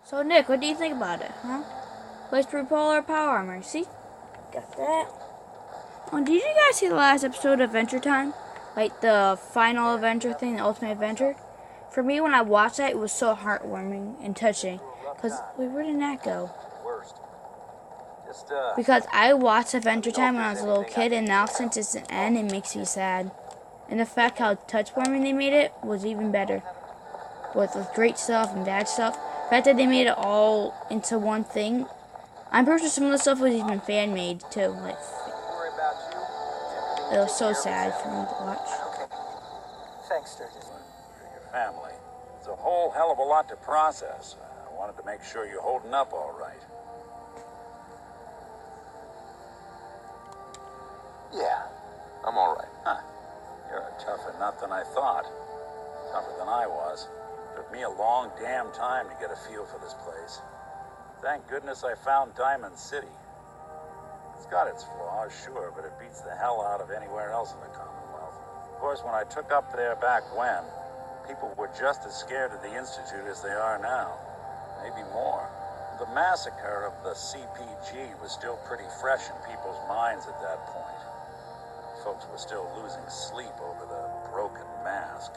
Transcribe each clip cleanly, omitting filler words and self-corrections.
So Nick, what do you think about it, huh? Whisper Polar Power Armor, see? Got that. Oh, did you guys see the last episode of Adventure Time? Like the final adventure thing, the ultimate adventure? For me, when I watched that, it was so heartwarming and touching. Because, wait, where did that go? Because I watched Adventure Time when I was a little kid, and now since it's an end, it makes me sad. And the fact how touchwarming they made it was even better. With great stuff and bad stuff. The fact that they made it all into one thing. I'm pretty sure some of the stuff was even fan made too. Like, it was so sad for me to watch. Thanks, Sturgis. For your family. It's a whole hell of a lot to process. I wanted to make sure you're holding up all right. Yeah, I'm all right. Huh. You're a tougher nut than I thought. Tougher than I was. Took me a long damn time to get a feel for this place. Thank goodness I found Diamond City. It's got its flaws, sure, but it beats the hell out of anywhere else in the Commonwealth. Of course, when I took up there back when, people were just as scared of the Institute as they are now. Maybe more. The massacre of the CPG was still pretty fresh in people's minds at that point. Folks were still losing sleep over the broken mask.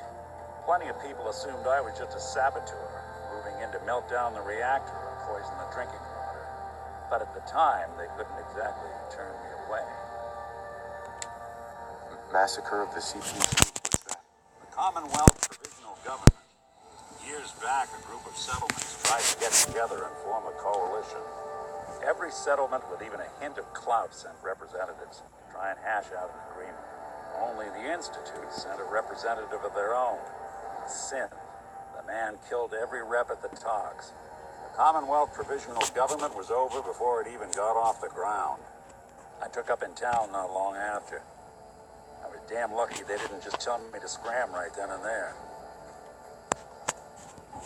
Plenty of people assumed I was just a saboteur, moving in to melt down the reactor or poison the drinking water. But at the time, they couldn't exactly turn me away. Massacre of the CPG? What's that? The Commonwealth Provisional Government. Years back, a group of settlements tried to get together and form a coalition. Every settlement with even a hint of clout sent representatives to try and hash out an agreement. Only the Institute sent a representative of their own. Synth. The man killed every rep at the talks. The Commonwealth Provisional Government was over before it even got off the ground. I took up in town not long after. I was damn lucky they didn't just tell me to scram right then and there.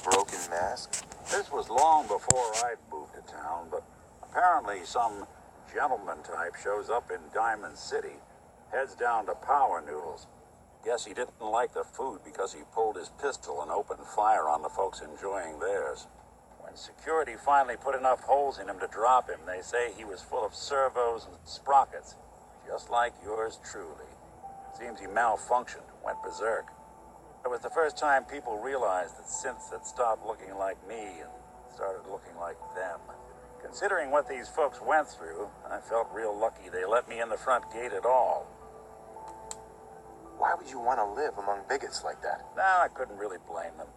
Broken mask? This was long before I'd moved to town, but apparently some gentleman type shows up in Diamond City, heads down to Power Noodles. Guess he didn't like the food because he pulled his pistol and opened fire on the folks enjoying theirs. When security finally put enough holes in him to drop him, they say he was full of servos and sprockets, just like yours truly. Seems he malfunctioned, went berserk. It was the first time people realized that synths had stopped looking like me and started looking like them. Considering what these folks went through, I felt real lucky they let me in the front gate at all. Why would you want to live among bigots like that? Now, I couldn't really blame them,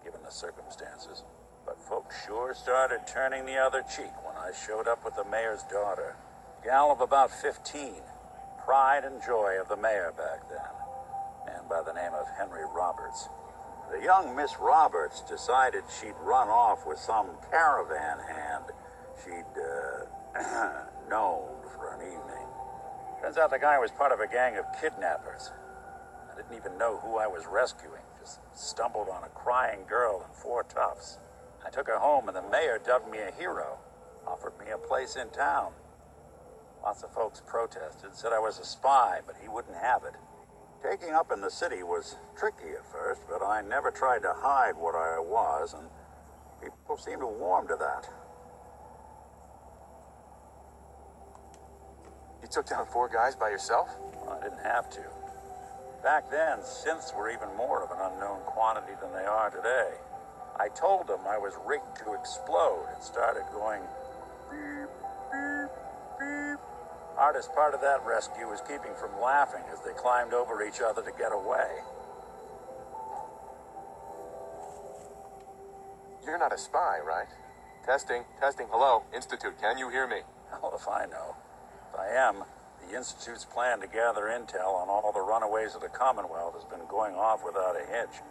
given the circumstances. But folks sure started turning the other cheek when I showed up with the mayor's daughter. Gal of about 15, pride and joy of the mayor back then, and by the name of Henry Roberts. The young Miss Roberts decided she'd run off with some caravan hand she'd known for an evening. Turns out the guy was part of a gang of kidnappers. I didn't even know who I was rescuing, just stumbled on a crying girl and 4 toughs. I took her home and the mayor dubbed me a hero, offered me a place in town. Lots of folks protested, said I was a spy, but he wouldn't have it. Taking up in the city was tricky at first, but I never tried to hide what I was, and people seemed to warm to that. You took down 4 guys by yourself? Well, I didn't have to. Back then, synths were even more of an unknown quantity than they are today. I told them I was rigged to explode and started going beep, beep, beep. Hardest part of that rescue was keeping from laughing as they climbed over each other to get away. You're not a spy, right? Testing. Hello, Institute, can you hear me? Hell if I know. If I am, the Institute's plan to gather intel on all the runaways of the Commonwealth has been going off without a hitch.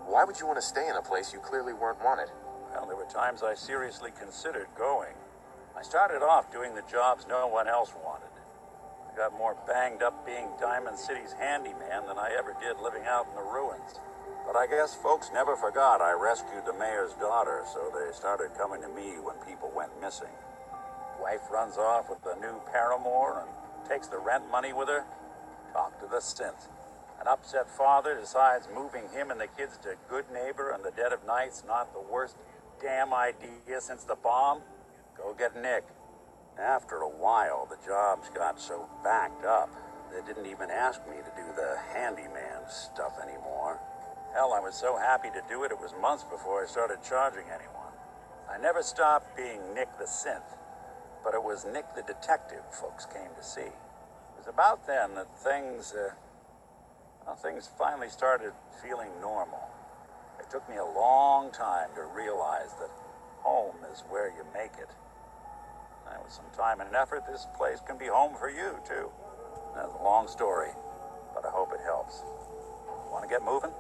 Why would you want to stay in a place you clearly weren't wanted? Well, there were times I seriously considered going. I started off doing the jobs no one else wanted. I got more banged up being Diamond City's handyman than I ever did living out in the ruins. But I guess folks never forgot I rescued the mayor's daughter, so they started coming to me when people went missing. Wife runs off with the new paramour and takes the rent money with her. Talk to the synth. An upset father decides moving him and the kids to Good Neighbor in the dead of night's not the worst damn idea since the bomb? Go get Nick. After a while, the jobs got so backed up, they didn't even ask me to do the handyman stuff anymore. Hell, I was so happy to do it, it was months before I started charging anyone. I never stopped being Nick the Synth, but it was Nick the Detective folks came to see. It was about then that things finally started feeling normal. It took me a long time to realize that home is where you make it. And with some time and effort, this place can be home for you, too. That's a long story, but I hope it helps. Want to get moving?